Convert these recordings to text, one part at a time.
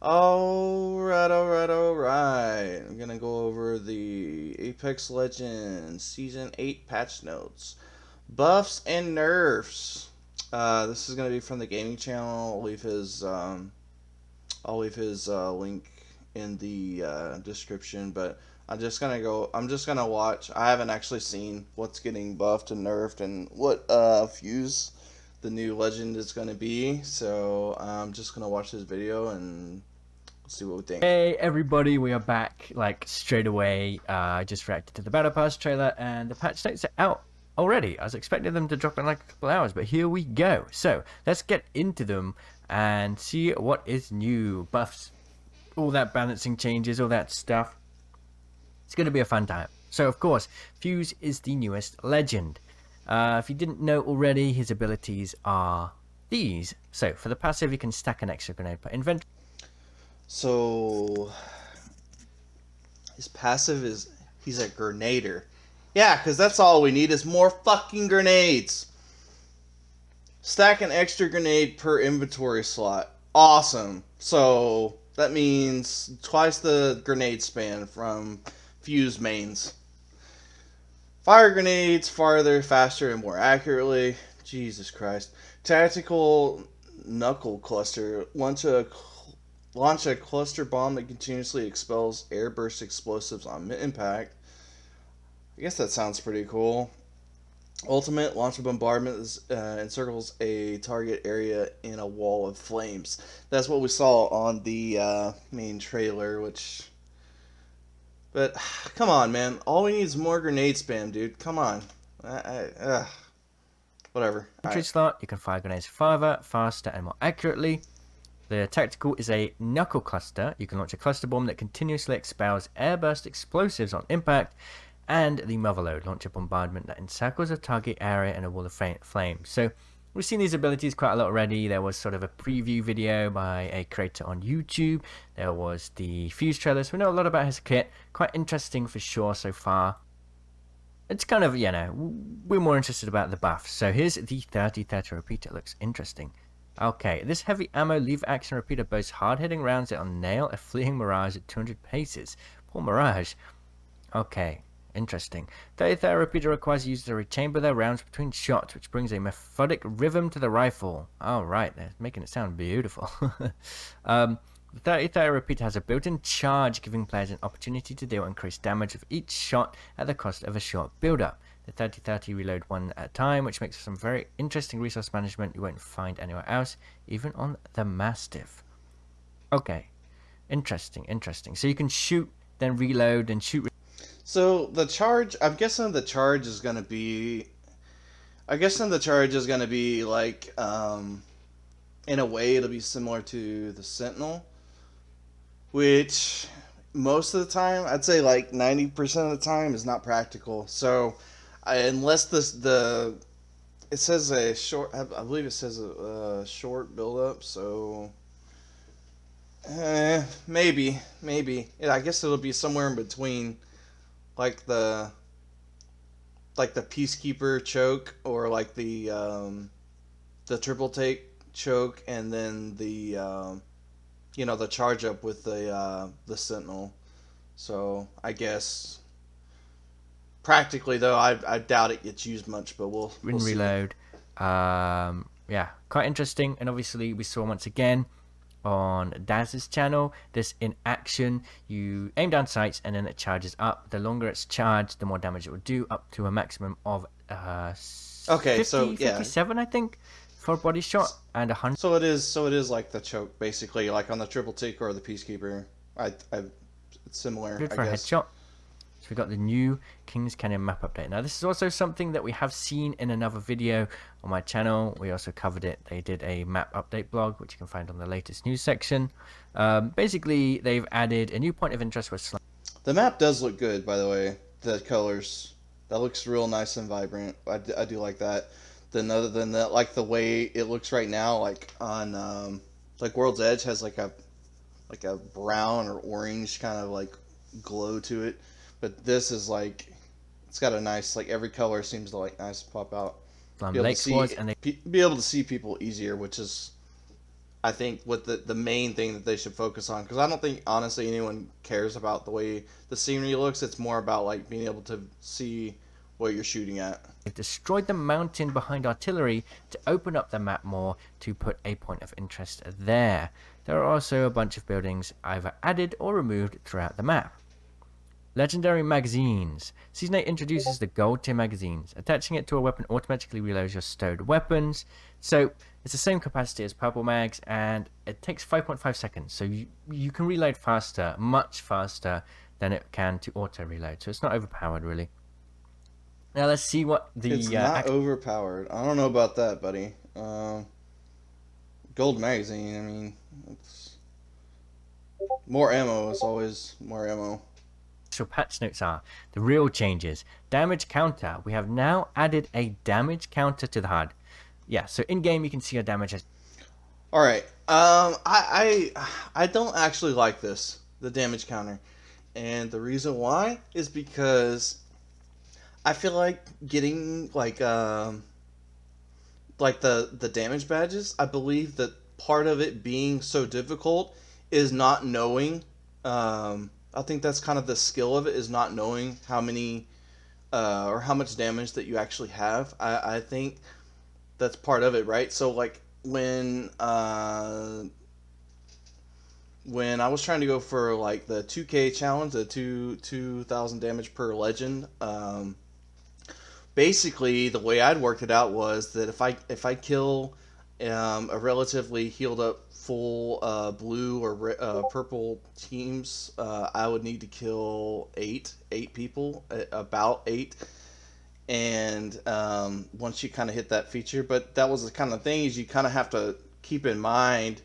Alright. I'm gonna go over the Apex Legends Season 8 patch notes. Buffs and nerfs. This is gonna be from the gaming channel. I'll leave his link in the description, but I'm just gonna watch. I haven't actually seen what's getting buffed and nerfed and what fuse the new legend is gonna be. So I'm just gonna watch this video and see what we think. Hey everybody, we are back like straight away. I just reacted to the Battle Pass trailer and the patch notes are out already. I was expecting them to drop in like a couple hours, but here we go. So let's get into them and see what is new. Buffs, all that balancing changes, all that stuff. It's going to be a fun time. So of course, Fuse is the newest legend. If you didn't know already, his abilities are these. So for the passive, you can stack an extra grenade per inventory. So his passive is he's a grenader. Yeah, because that's all we need is more fucking grenades. Stack an extra grenade per inventory slot. Awesome. So that means twice the grenade span from Fuse mains. Fire grenades farther, faster, and more accurately. Jesus Christ. Tactical knuckle cluster. Launch a cluster bomb that continuously expels airburst explosives on impact. I guess that sounds pretty cool. Ultimate, launch a bombardment encircles a target area in a wall of flames. That's what we saw on the main trailer, which... But, come on, man. All we need is more grenade spam, dude. Come on. Whatever. Entry slot, you can fire grenades farther, faster, and more accurately. The tactical is a knuckle cluster. You can launch a cluster bomb that continuously expels airburst explosives on impact. And the motherload, launch a bombardment that encircles a target area in a wall of flames. So we've seen these abilities quite a lot already. There was sort of a preview video by a creator on YouTube. There was the Fuse trailer, so we know a lot about his kit. Quite interesting for sure so far. It's kind of, we're more interested about the buffs. So here's the 30-30 repeater. Looks interesting. Okay, this heavy ammo lever action repeater boasts hard-hitting rounds that will nail a fleeing Mirage at 200 paces. Poor Mirage. Okay. Interesting. 30-30 repeater requires users to rechamber their rounds between shots, which brings a methodic rhythm to the rifle. Alright, they're making it sound beautiful. The 30-30 repeater has a built-in charge, giving players an opportunity to deal increased damage with each shot at the cost of a short build-up. The 30-30 reload one at a time, which makes for some very interesting resource management you won't find anywhere else, even on the Mastiff. Okay, interesting. So you can shoot, then reload, and shoot. So the charge, I'm guessing the charge is gonna be like, in a way it'll be similar to the Sentinel, which most of the time, I'd say like 90% of the time, is not practical. So unless it says a short, I believe it says a short build up, so maybe. Yeah, I guess it'll be somewhere in between, like the Peacekeeper choke, or like the triple take choke, and then the the charge up with the Sentinel. So I guess practically, though, I doubt it gets used much, but we'll see. Reload. Yeah, quite interesting. And obviously we saw once again on Daz's channel this in action. You aim down sights and then it charges up. The longer it's charged, the more damage it will do, up to a maximum of 57, I think, for a body shot, and 100. So it is like the choke, basically, like on the triple tick or the Peacekeeper. It's similar, I for a guess. headshot. So we got the new Kings Canyon map update. Now this is also something that we have seen in another video on my channel. We also covered it. They did a map update blog, which you can find on the latest news section. Basically, they've added a new point of interest with the map does look good, by the way. The colors, that looks real nice and vibrant. I do like that. Then other than that, like the way it looks right now, like on like World's Edge has like a brown or orange kind of like glow to it. But this is like, it's got a nice, like, every color seems to like nice pop out. Be able to see people easier, which is I think what the main thing that they should focus on, because I don't think honestly anyone cares about the way the scenery looks. It's more about like being able to see what you're shooting at. They've destroyed the mountain behind artillery to open up the map more to put a point of interest there. There are also a bunch of buildings either added or removed throughout the map. Legendary magazines. Season 8 introduces the gold tier magazines. Attaching it to a weapon automatically reloads your stowed weapons. So it's the same capacity as purple mags, and it takes 5.5 seconds. So you can reload faster, much faster than it can to auto reload. So it's not overpowered really. Now let's see what the It's not overpowered. I don't know about that, buddy. Gold magazine. I mean, it's more ammo is always more ammo. actual patch notes are. The real changes. Damage counter. We have now added a damage counter to the HUD. Yeah, so in game you can see your damage as. All right. I don't actually like this, the damage counter, and the reason why is because I feel like getting like the damage badges. I believe that part of it being so difficult is not knowing. I think that's kind of the skill of it, is not knowing how many or how much damage that you actually have. I think that's part of it, right? So like when I was trying to go for like the 2K challenge, the 2,000 damage per legend, basically the way I'd worked it out was that if I kill a relatively healed up full blue or purple teams, I would need to kill eight people, about eight. And once you kind of hit that feature, but that was the kind of thing, is you kind of have to keep in mind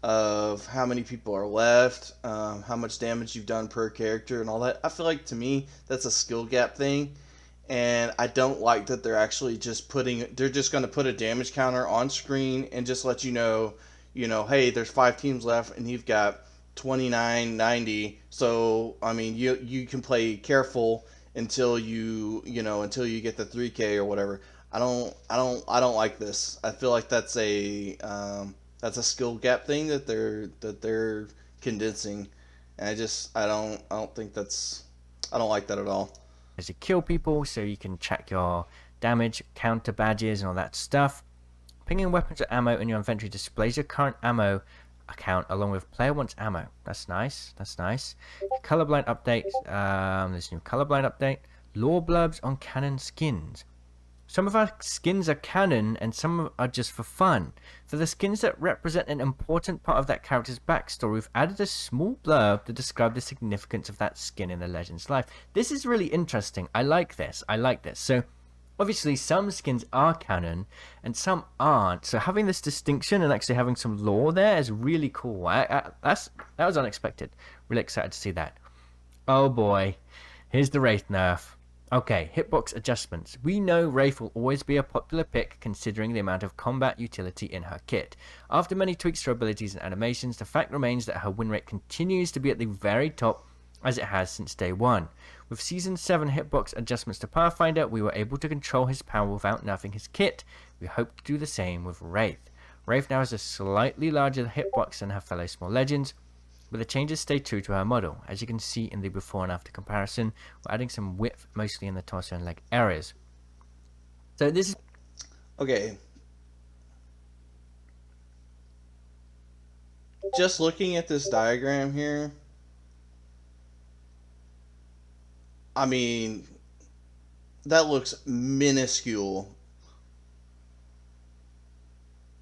of how many people are left, how much damage you've done per character, and all that. I feel like to me that's a skill gap thing, and I don't like that they're actually just they're just going to put a damage counter on screen and just let hey, there's 5 teams left and you've got 2990. So I mean, you can play careful until until you get the 3K or whatever. I don't like this. I feel like that's a skill gap thing that they're condensing, and I don't think I don't like that at all. To kill people, so you can check your damage counter badges and all that stuff. Pinging weapons or ammo in your inventory displays your current ammo account along with player wants ammo. That's nice. Colorblind update. This new colorblind update. Lore blurbs on canon skins. Some of our skins are canon and some are just for fun. For the skins that represent an important part of that character's backstory, we've added a small blurb to describe the significance of that skin in the legend's life. This is really interesting. I like this. So, obviously, some skins are canon and some aren't. So having this distinction and actually having some lore there is really cool. That was unexpected. Really excited to see that. Oh boy. Here's the Wraith nerf. Okay, hitbox adjustments. We know Wraith will always be a popular pick considering the amount of combat utility in her kit. After many tweaks to her abilities and animations, the fact remains that her win rate continues to be at the very top as it has since day one. With Season 7 hitbox adjustments to Pathfinder, we were able to control his power without nerfing his kit. We hope to do the same with Wraith. Wraith now has a slightly larger hitbox than her fellow small legends, but the changes stay true to her model. As you can see in the before and after comparison, we're adding some width mostly in the torso and leg areas. So this is... Okay. Just looking at this diagram here, I mean, that looks minuscule.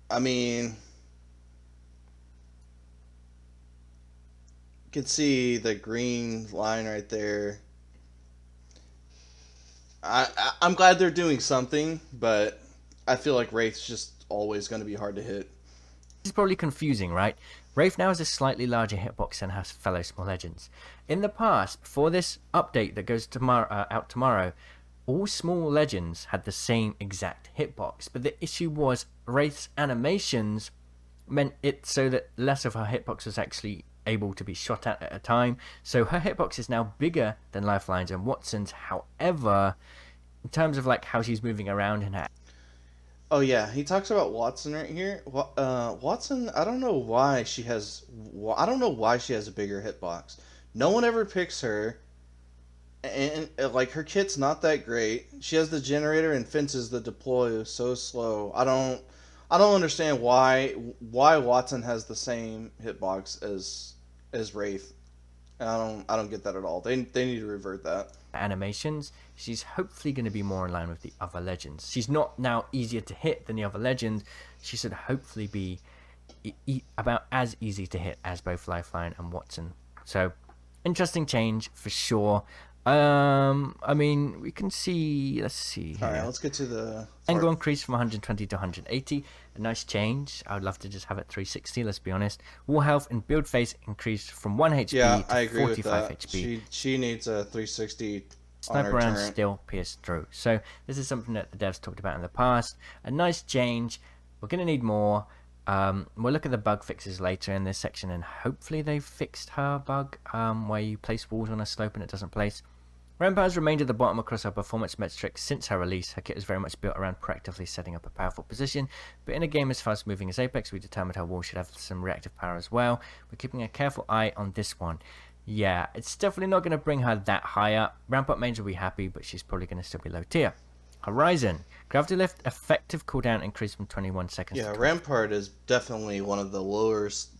I mean, you can see the green line right there. I'm glad they're doing something, but I feel like Wraith's just always going to be hard to hit. This is probably confusing, right? Wraith now has a slightly larger hitbox than her fellow small legends. In the past, before this update that goes out tomorrow, all small legends had the same exact hitbox, but the issue was Wraith's animations meant it so that less of her hitbox was actually able to be shot at a time. So her hitbox is now bigger than Lifeline's and Watson's. However, in terms of like how she's moving around and her... Oh yeah, he talks about Watson right here. Watson, I don't know why she has. I don't know why she has a bigger hitbox. No one ever picks her, and like her kit's not that great. She has the generator and fences that deploy so slow. I don't understand why Watson has the same hitbox as Wraith. I don't get that at all. They need to revert that. Animations, she's hopefully going to be more in line with the other legends. She's not now easier to hit than the other legends. She should hopefully be about as easy to hit as both Lifeline and Watson. So, interesting change for sure. I mean, we can see. Let's see here. All right, let's get to the Angle increase from 120 to 180. A nice change. I would love to just have it 360. Let's be honest. Wall health and build phase increased from 1 HP Yeah, to I agree 45 with that. HP. She needs a 360 on her Sniper rounds turret. still pierce through. So this is something that the devs talked about in the past. A nice change. We're going to need more. We'll look at the bug fixes later in this section, and hopefully they've fixed her bug where you place walls on a slope and it doesn't place. Ramp has remained at the bottom across her performance metrics since her release. Her kit is very much built around proactively setting up a powerful position, but in a game as fast moving as Apex, we determined her wall should have some reactive power as well. We're keeping a careful eye on this one. Yeah, it's definitely not going to bring her that high up. Ramp up mains will be happy, but she's probably going to still be low tier. Horizon. Gravity lift effective cooldown increased from 21 seconds Yeah, to 20. Rampart is definitely one of the lowest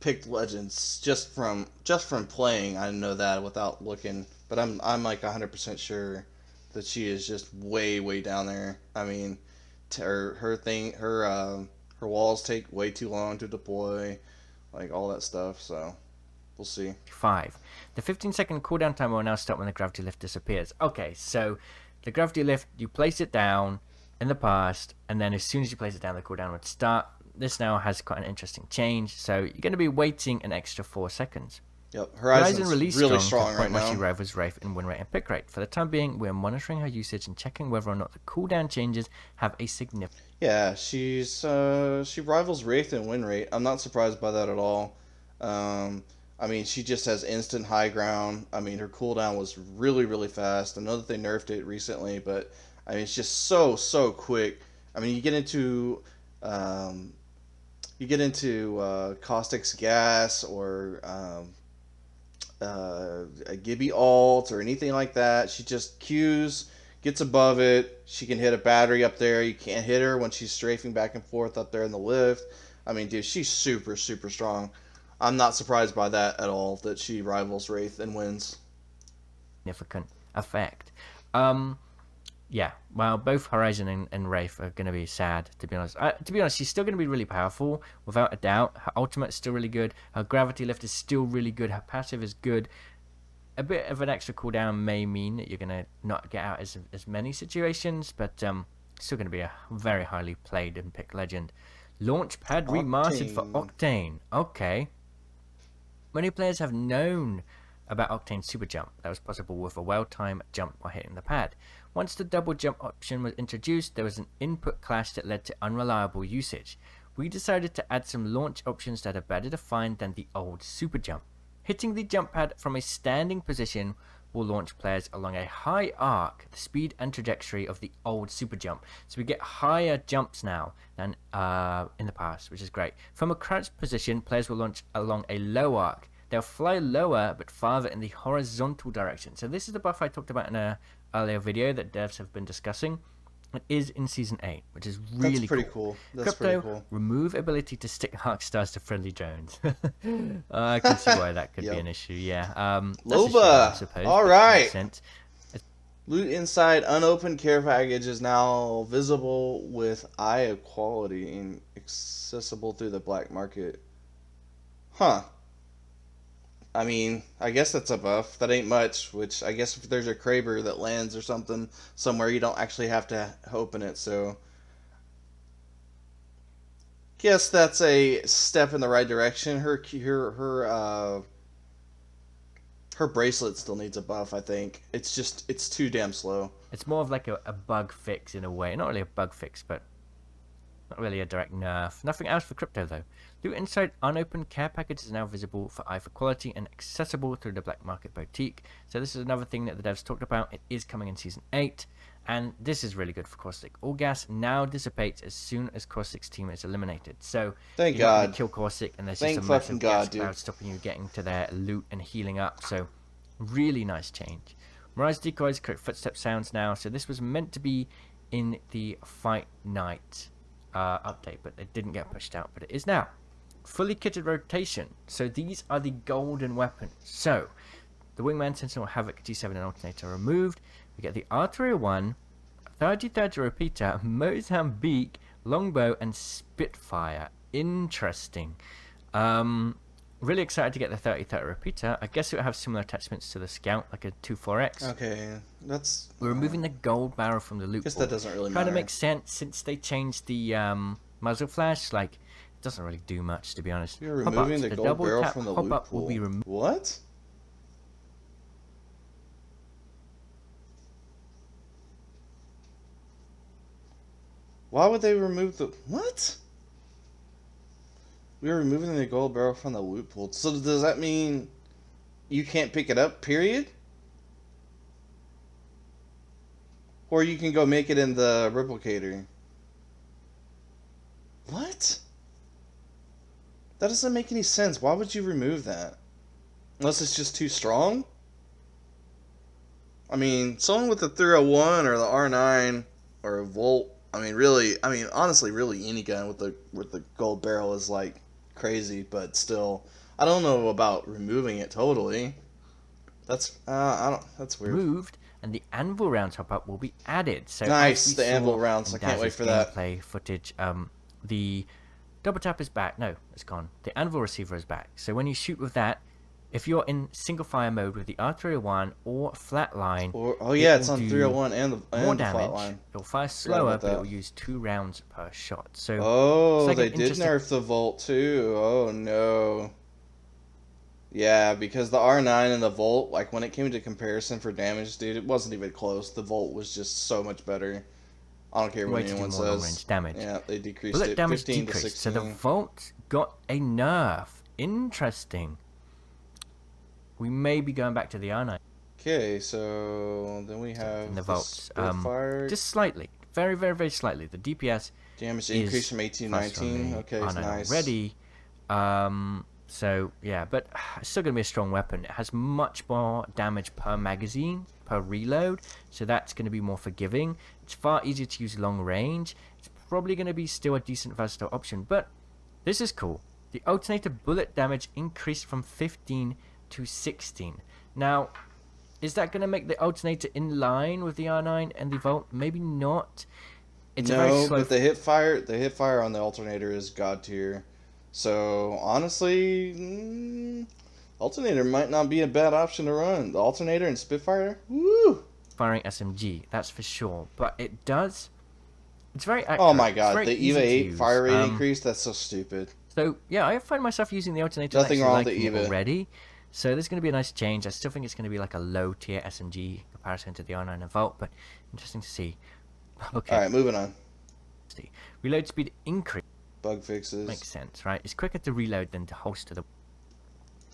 picked legends just from playing. I know that without looking, but I'm like 100% sure that she is just way down there. I mean, her walls take way too long to deploy, like all that stuff. So we'll see. 5. The 15-second cooldown timer will now start when the gravity lift disappears. Okay, so the gravity lift, you place it down in the past, and then as soon as you place it down, the cooldown would start. This now has quite an interesting change, so you're going to be waiting an extra 4 seconds. Yep, Horizon Horizon's release really strong strong to the right point where she now. rivals Wraith in win rate and pick rate. For the time being, we're monitoring her usage and checking whether or not the cooldown changes have a significant. Yeah, she rivals Wraith in win rate. I'm not surprised by that at all. I mean, she just has instant high ground. I mean, her cooldown was really fast. I know that they nerfed it recently, but I mean, it's just so quick. I mean, um, you get into Caustic's gas or a Gibby alt or anything like that. She just Qs, gets above it. She can hit a battery up there. You can't hit her when she's strafing back and forth up there in the lift. I mean, dude, she's super strong. I'm not surprised by that at all, that she rivals Wraith and wins. Significant effect. Yeah, well, both Horizon and Wraith are going to be sad, to be honest. To be honest, she's still going to be really powerful, without a doubt. Her ultimate's still really good. Her gravity lift is still really good. Her passive is good. A bit of an extra cooldown may mean that you're going to not get out as many situations, but still going to be a very highly played and picked legend. Launchpad remastered for Octane. Okay. Many players have known about Octane's super jump that was possible with a well-timed jump while hitting the pad. Once the double jump option was introduced, there was an input clash that led to unreliable usage. We decided to add some launch options that are better defined than the old super jump. Hitting the jump pad from a standing position will launch players along a high arc, the speed and trajectory of the old super jump. So we get higher jumps now than in the past, which is great. From a crouched position, players will launch along a low arc. They'll fly lower but farther in the horizontal direction. So this is the buff I talked about in an earlier video that devs have been discussing. It is in Season 8, which is really That's pretty cool. That's Crypto, pretty cool. remove ability to stick arc stars to friendly drones. I can see why that could Yep. be an issue, yeah. That's a shame, Loba! I suppose, All but it right. makes sense. Loot inside unopened care package is now visible with eye equality and accessible through the black market. Huh. I mean, I guess that's a buff. That ain't much, which I guess if there's a Kraber that lands or something somewhere, you don't actually have to open it, so guess that's a step in the right direction. Her bracelet still needs a buff, I think. It's too damn slow. It's more of like a bug fix in a way. Not really a bug fix, but not really a direct nerf. Nothing else for Crypto, though. Loot inside unopened care package is now visible for eye for quality and accessible through the black market boutique. So this is another thing that the devs talked about. It is coming in Season 8. And this is really good for caustic. All gas now dissipates as soon as caustic's team is eliminated. So Thank you're not going God. to kill caustic, and there's Thank just a fucking massive gas God, dude. cloud stopping you getting to their loot and healing up. So really nice change. Mirage decoys create footstep sounds now. So this was meant to be in the Fight Night update, but it didn't get pushed out. But it is now. Fully kitted rotation. So these are the golden weapons. So the Wingman, Sentinel, Havoc, G7 and Alternator are removed. We get the R301, 30-30 Repeater, Mozambique, Longbow, and Spitfire. Interesting. Really excited to get the 30-30 Repeater. I guess it would have similar attachments to the Scout, like a 2-4X. Okay, that's... We're removing the gold barrel from the loot. I guess that doesn't really matter. Kind of makes sense since they changed the muzzle flash. Like, it doesn't really do much, to be honest. You're removing the gold barrel from the loot hop-up pool. will be removed. What? Why would they remove the... What? We are removing the gold barrel from the loot pool. So does that mean you can't pick it up, period? Or you can go make it in the replicator? What? That doesn't make any sense. Why would you remove that? Unless it's just too strong? I mean, someone with the 301 or the R9 or a Volt, honestly, really any gun with the gold barrel is like crazy, but still, I don't know about removing it totally. That's that's weird. Removed, and the anvil round top up will be added. So nice, the anvil rounds. I can't wait for that. Gameplay footage. The double tap is back. No, it's gone. The anvil receiver is back. So when you shoot with that, if you're in single fire mode with the R301 or flatline, it's on 301 and the more damage. Flatline. It'll fire slower, but it'll use 2 rounds per shot. So like they did nerf the Volt too. Oh no. Yeah, because the R9 and the Volt, like when it came to comparison for damage, dude, it wasn't even close. The Volt was just so much better. I don't care what anyone says. Long-range damage. Yeah, they decreased bullet it damage 15 decreased, to 16. so the Volt got a nerf. Interesting. We may be going back to the R9. Okay, so then we have in the Volts. Spitfire. Just slightly. Very, very, very slightly. The DPS damage increase from 18 to 19. Okay, it's nice. Already. So, yeah, but it's still going to be a strong weapon. It has much more damage per magazine, per reload, so that's going to be more forgiving. It's far easier to use long range. It's probably going to be still a decent versatile option, but this is cool. The alternator bullet damage increased from 15 to 16. Now, is that going to make the alternator in line with the R9 and the Volt? Maybe not. It's a very slow... but the hip fire on the alternator is god tier. So honestly, alternator might not be a bad option to run. The alternator and Spitfire, woo! Firing SMG, that's for sure. But it does. It's very accurate. Oh my god, the EVA 8 fire rate increase. That's so stupid. So yeah, I find myself using the alternator. Nothing wrong with the EVA already. So there's going to be a nice change. I still think it's going to be like a low tier SMG comparison to the R9 and Volt, but interesting to see. Okay. All right, moving on. Reload speed increase. Bug fixes. Makes sense, right? It's quicker to reload than to holster the...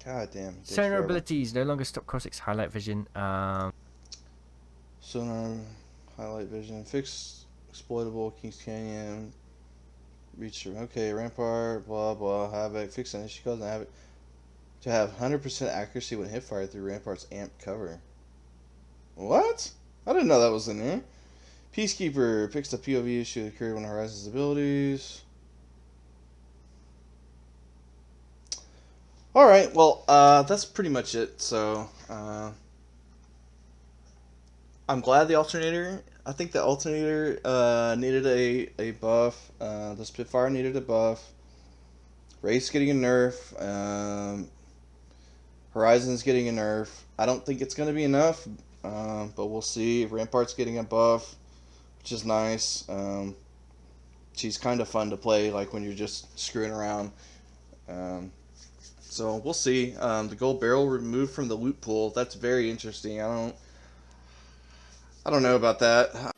God damn. Sonar abilities no longer stop Crossix highlight vision. Sonar highlight vision. Fix exploitable Kings Canyon. Reach. Okay, Rampart. Blah blah. Havoc. Fix an issue cause and Havoc. To have 100% accuracy when hit fire through Rampart's amp cover. What? I didn't know that was in there. Peacekeeper picks the POV issue that occurred when Horizon's abilities. Alright, well, that's pretty much it. So, I'm glad the alternator, I think the alternator needed a buff. The Spitfire needed a buff. Wraith's getting a nerf. Horizon's getting a nerf. I don't think it's going to be enough, but we'll see. Rampart's getting a buff, which is nice. She's kind of fun to play, like when you're just screwing around. So we'll see. The gold barrel removed from the loot pool. That's very interesting. I don't know about that.